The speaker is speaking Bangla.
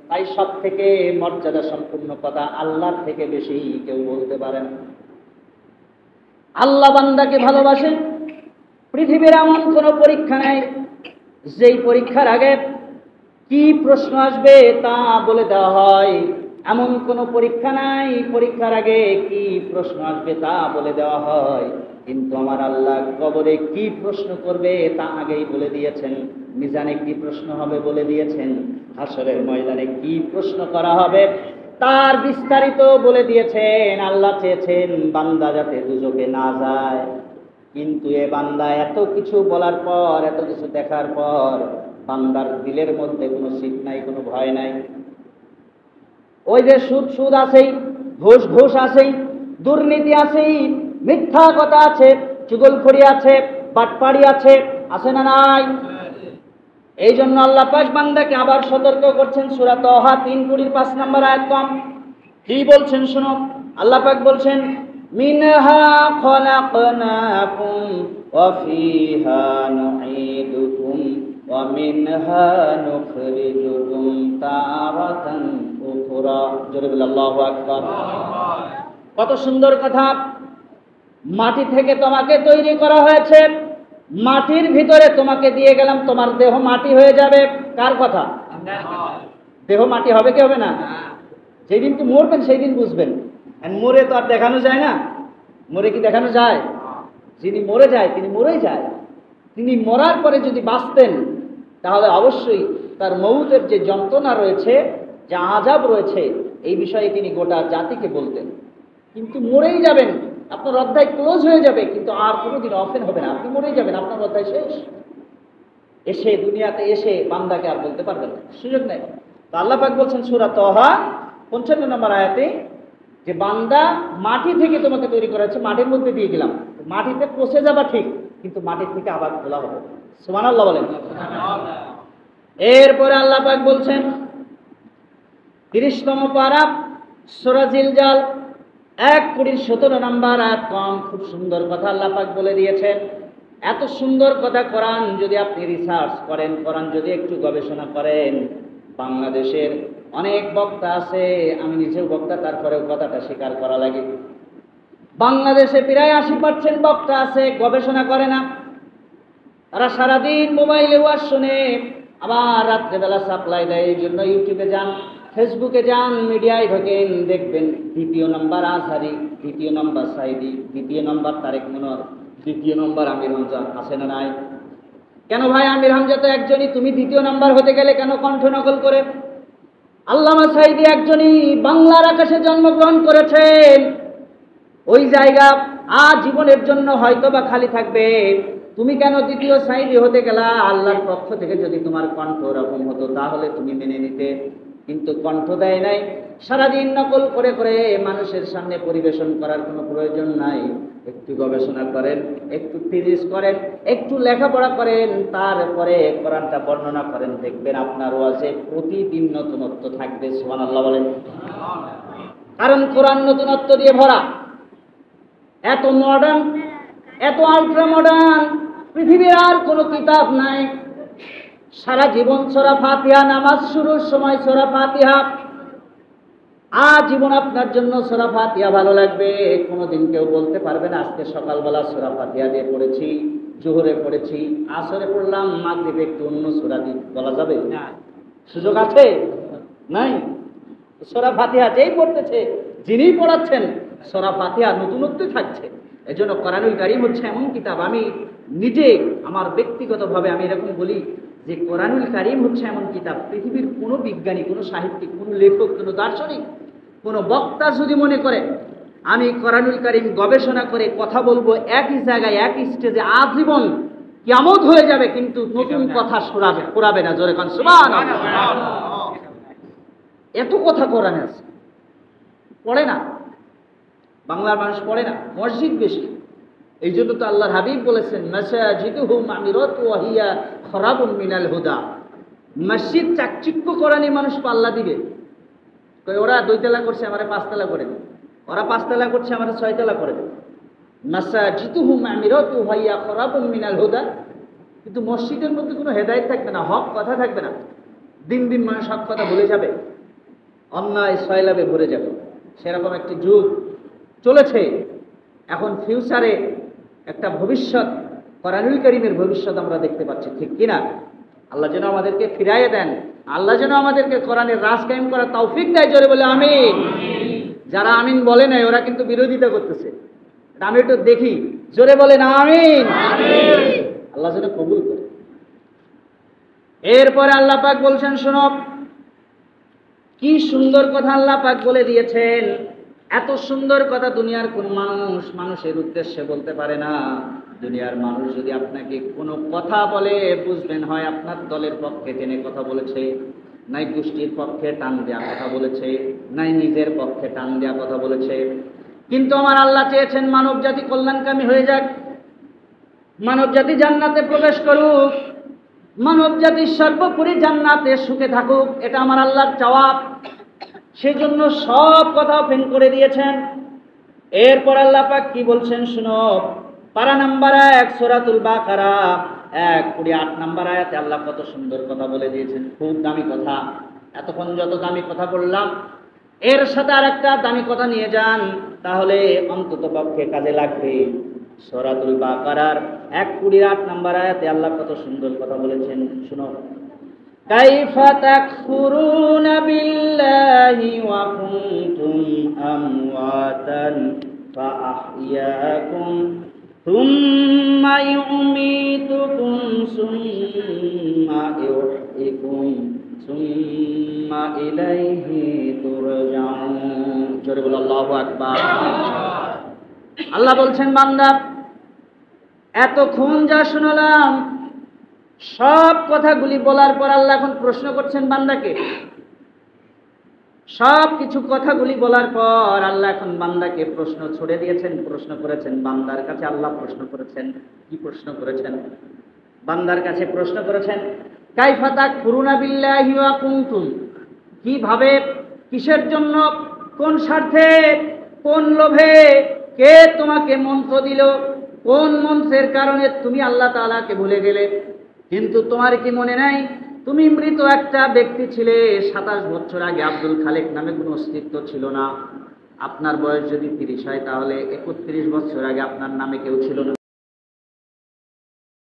তাই সব থেকে মর্যাদা সম্পূর্ণ কথা আল্লাহর থেকে বেশি কেউ বলতে পারে না। আল্লাহ বান্দাকে ভালোবাসেন। পৃথিবীর এমন কোনো পরীক্ষা নেই যেই পরীক্ষার আগে কি প্রশ্ন আসবে তা বলে দেওয়া হয়। এমন কোনো পরীক্ষা নাই পরীক্ষার আগে কি প্রশ্ন আসবে তা বলে দেওয়া হয়। কিন্তু আমার আল্লাহ কবরে কি প্রশ্ন করবে তা আগেই বলে দিয়েছেন। মিজানে কি প্রশ্ন হবে বলে দিয়েছেন। হাসরের ময়দানে কি প্রশ্ন করা হবে তার বিস্তারিত বলে দিয়েছেন। আল্লাহ চেয়েছেন বান্দা যাতে দুজকে না যায়, কিন্তু এ বান্দা এত কিছু বলার পর, এত কিছু দেখার পর বান্দার দিলের মধ্যে কোনো শীত নাই, কোনো ভয় নাই। ওই যে সুদ সুদ আছেই, ঘুষ ঘুষ আছেই, দুর্নীতি আছেই, মিথ্যা কথা আছে, চুগলখড়ি আছে, বাটপাড়ি আছে, আছে না নাই? এই জন্য আল্লাহ পাক বান্দাকে আবার সতর্ক করছেন। সূরা তাহা 3:5 নম্বর আয়াত কম কি বলছেন শোনো। আল্লাহ পাক বলছেন মিনহা খলাকনাকুম ওয়া ফিহা নুঈদুকুম ওয়া মিনহা নুখরিজুকুম তারাতান উখরা। জোরে বলে আল্লাহু আকবার। কত সুন্দর কথা। মাটি থেকে তোমাকে তৈরি করা হয়েছে, মাটির ভিতরে তোমাকে দিয়ে গেলাম, তোমার দেহ মাটি হয়ে যাবে। কার কথা? দেহ মাটি হবে কি হবে না? যেদিন কি মরবেন সেই দিন বুঝবেন। মরে তো আর দেখানো যায় না। মরে কি দেখানো যায়? যিনি মরে যায় তিনি মরেই যায়। তিনি মরার পরে যদি বাঁচতেন তাহলে অবশ্যই তার মৌতের যে যন্ত্রণা রয়েছে, যে আযাব রয়েছে, এই বিষয়ে তিনি গোটা জাতিকে বলতেন। কিন্তু মরেই যাবেন, আপনার অধ্যায় ক্লোজ হয়ে যাবে, কিন্তু আর কোনোদিন ওপেন হবে না। আপনি মরেই যাবেন, আপনার অধ্যায় শেষ। এসে দুনিয়াতে এসে বান্দাকে আর বলতে পারবেন না, সুযোগ নেই। তো আল্লাহ পাক বলছেন সূরা তাহা 55 নম্বর আয়াতে যে বান্দা মাটি থেকে তোমাকে তৈরি করা হয়েছে, মাটির মধ্যে দিয়ে গেলাম। মাটিতে পচে যাবা ঠিক, কিন্তু মাটির থেকে আবার খোলা হবে। সুবহানাল্লাহ বলেন। এরপরে আল্লাহ পাক বলছেন 30তম পারা সূরা জিলজাল 1:17 নম্বর আয়াত কম। খুব সুন্দর কথা আল্লাহ পাক বলে দিয়েছেন। এত সুন্দর কথা কোরআন যদি আপনি রিসার্চ করেন, কোরআন যদি একটু গবেষণা করেন, বাংলাদেশের অনেক বক্তা আছে, আমি নিজেও বক্তা, তারপরেও কথাটা স্বীকার করা লাগে। বাংলাদেশে প্রায় 80% বক্তা আছে গবেষণা করে না। তারা সারাদিন মোবাইলে ওয়াজ শুনে, আবার রাত্রেবেলা সাপ্লাই দেয়। এই জন্য ইউটিউবে যান, ফেসবুকে যান, মিডিয়ায় ঢোকেন, দেখবেন 2 নম্বর আজহারি, 2 নম্বর সাইদি, 2 নম্বর তারেক মনোয়ার, 2 নম্বর আমির হামজা। আছে না নাই? কেন ভাই আমির হামজা তো একজনই, তুমি 2 নম্বর হতে গেলে কেন কণ্ঠ নকল করে? আল্লামা সাইদি একজনই, বাংলার আকাশে জন্মগ্রহণ করেছেন। ওই জায়গা আজীবনের জন্য হয়তো বা খালি থাকবে। তুমি কেন 2 সাইদি হতে গেলা? আল্লাহর পক্ষ থেকে যদি তোমার কণ্ঠ এরকম হতো তাহলে তুমি মেনে নিতে, কিন্তু কণ্ঠ দেয় নাই। সারাদিন নকল করে করে মানুষের সামনে পরিবেশন করার কোনো প্রয়োজন নাই। একটু গবেষণা করেন, একটু থিসিস করেন, একটু লেখাপড়া করেন, তারপরে কোরআনটা বর্ণনা করেন, দেখবেন আপনার ওয়াজে প্রতিদিন নতুনত্ব থাকবে। সুবহানাল্লাহ বলেন। কারণ কোরআন নতুনত্ব দিয়ে ভরা। এত মডার্ন, এত আল্ট্রা মডার্ন পৃথিবীর আর কোনো কিতাব নাই। সারা জীবন সূরা ফাতিহা, নামাজ শুরুর সময় সূরা ফাতিহা, আজীবন আপনার জন্য সূরা ফাতিহা ভালো লাগবে। কোনোদিন কেউ বলতে পারবে না আজকে সকালবেলা সূরা ফাতিহা দিয়ে পড়েছি, জোহরে পড়েছি, আসরে পড়লাম, মাগরিবে একটু অন্য সূরা দিয়ে, বলা যাবে না? সুযোগ আছে? নাই। সূরা ফাতিহা যেই পড়তেছে, যিনি পড়াচ্ছেন, সূরা ফাতিহা নতুনত্বই থাকছে। এজন্য কোরআনুল কারীম হচ্ছে এমন কিতাব, আমি নিজে আমার ব্যক্তিগতভাবে আমি এরকম বলি যে কোরআনুল কারীম হচ্ছে এমন কিতাব, পৃথিবীর কোনো বিজ্ঞানী, কোনো সাহিত্যিক, কোনো লেখক, কোনো দার্শনিক, কোনো বক্তা যদি মনে করে আমি কোরআনুল কারীম গবেষণা করে কথা বলবো একই জায়গায় একই স্টেজে আজীবন, কিয়ামত হয়ে যাবে, কিন্তু নতুন কথা শোনাবে না। জোরে কান সুবহানাল্লাহ। এত কথা কোরআনে আছে, পড়ে না বাংলার মানুষ, পড়ে না, মসজিদ বেশি। এই জন্য তো আল্লাহর হাবিব বলেছেন মাসাজিদুহুম আমিরাতু ওয়া হিয়া খরাবুন মিনাল হুদা। মসজিদ চাকচিক্য করানি মানুষ পাল্লা দিবে, ওরা 2 তলা করছে আমারে 5 তলা করে দেবে, ওরা 5 তলা করছে আমারে 6 তলা করে দেবে। মাসাজিদুহুম আমিরাতু ওয়া হিয়া খরাবুন মিনাল হুদা। কিন্তু মসজিদের মধ্যে কোনো হেদায়েত থাকবে না, হক কথা থাকবে না। দিন দিন মানুষ সব কথা ভুলে যাবে, অন্যায় সয়লাবে ভরে যাবে, সেরকম একটি যুগ চলেছে। এখন ফিউচারে একটা ভবিষ্যৎ, কোরআনুল কারীমের ভবিষ্যৎ আমরা দেখতে পাচ্ছি, ঠিক কিনা? আল্লাহ যেন আমাদেরকে ফিরাইয়ে দেন, আল্লাহ যেন আমাদেরকে কোরআনের রাজ কায়েম করার তৌফিক দেয়। জোরে বলে আমিন। যারা আমিন বলে নাই ওরা কিন্তু বিরোধিতা করতেছে, আমি একটু দেখি, জোরে বলেন আমিন। আল্লাহ যেন কবুল করে। এরপরে আল্লাহ পাক বলছেন, শোনো কি সুন্দর কথা আল্লাহ পাক বলে দিয়েছেন। এত সুন্দর কথা দুনিয়ার কোন মানুষের উদ্দেশ্যে বলতে পারে না। দুনিয়ার মানুষ যদি আপনাকে কোনো কথা বলে, বুঝবেন হয় আপনার দলের পক্ষে টেনে কথা বলেছে, নাই গোষ্ঠীর পক্ষে টান দেওয়া কথা বলেছে, নাই নিজের পক্ষে টান দেওয়া কথা বলেছে। কিন্তু আমার আল্লাহ চেয়েছেন মানব জাতি কল্যাণকামী হয়ে যাক, মানব জাতি জান্নাতে প্রবেশ করুক, মানব জাতি সর্বোপরি জান্নাতে সুখে থাকুক। এটা আমার আল্লাহর চাওয়া। সেই জন্য সব কথা ওপেন করে দিয়েছেন। এরপর আল্লাহ পাক কি বলছেন শুনো, পারা নাম্বার 1 সূরাতুল বাকারা 1:28 নম্বর আয়াতে আল্লাহ কত সুন্দর কথা বলে দিয়েছেন, খুব দামি কথা। এতক্ষণ যত দামি কথা বললাম, এর সাথে আরেকটা দামি কথা নিয়ে যান, তাহলে অন্তত পক্ষে কাজে লাগবে। সূরাতুল বাকারার 1:28 নম্বর আয়াতে আল্লাহ কত সুন্দর কথা বলেছেন শুনো, কাইফা তাকফুরুনা বিল্লাহি ওয়া কুনতুম আমওয়াতান ফাআহইয়াকুম সুম্মা ইউমীতুকুম সুম্মা ইউহয়িকুম সুম্মা ইলাইহি তুরজাউন। জোরে বলো আল্লাহু আকবার। আল্লাহ বলছেন, বান্দা এতক্ষণ যা শুনলাম সব কথাগুলি বলার পর আল্লাহ এখন প্রশ্ন করছেন বান্দাকে। সব কিছু কথাগুলি বলার পর আল্লাহ এখন বান্দাকে প্রশ্ন ছড়ে দিয়েছেন, প্রশ্ন করেছেন বান্দার কাছে। আল্লাহ প্রশ্ন করেছেন, কি প্রশ্ন করেছেন? বান্দার কাছে প্রশ্ন করেছেন, কাইফা তাকফুরুনা বিল্লাহি ওয়া কুনতুম, কিভাবে, কিসের জন্য, কোন স্বার্থে, কোন লোভে, কে তোমাকে মন্ত্র দিল, কোন মন্ত্রের কারণে তুমি আল্লাহ তাআলাকে ভুলে গেলে? কিন্তু তোমার কি মনে নাই তুমি মৃত একটা ব্যক্তি ছিলে? 27 বছর আগে আব্দুল খালেক নামে কোনো অস্তিত্ব ছিল না। আপনার বয়স যদি 30 হয় তাহলে 31 বছর আগে আপনার নামে কেউ ছিল না।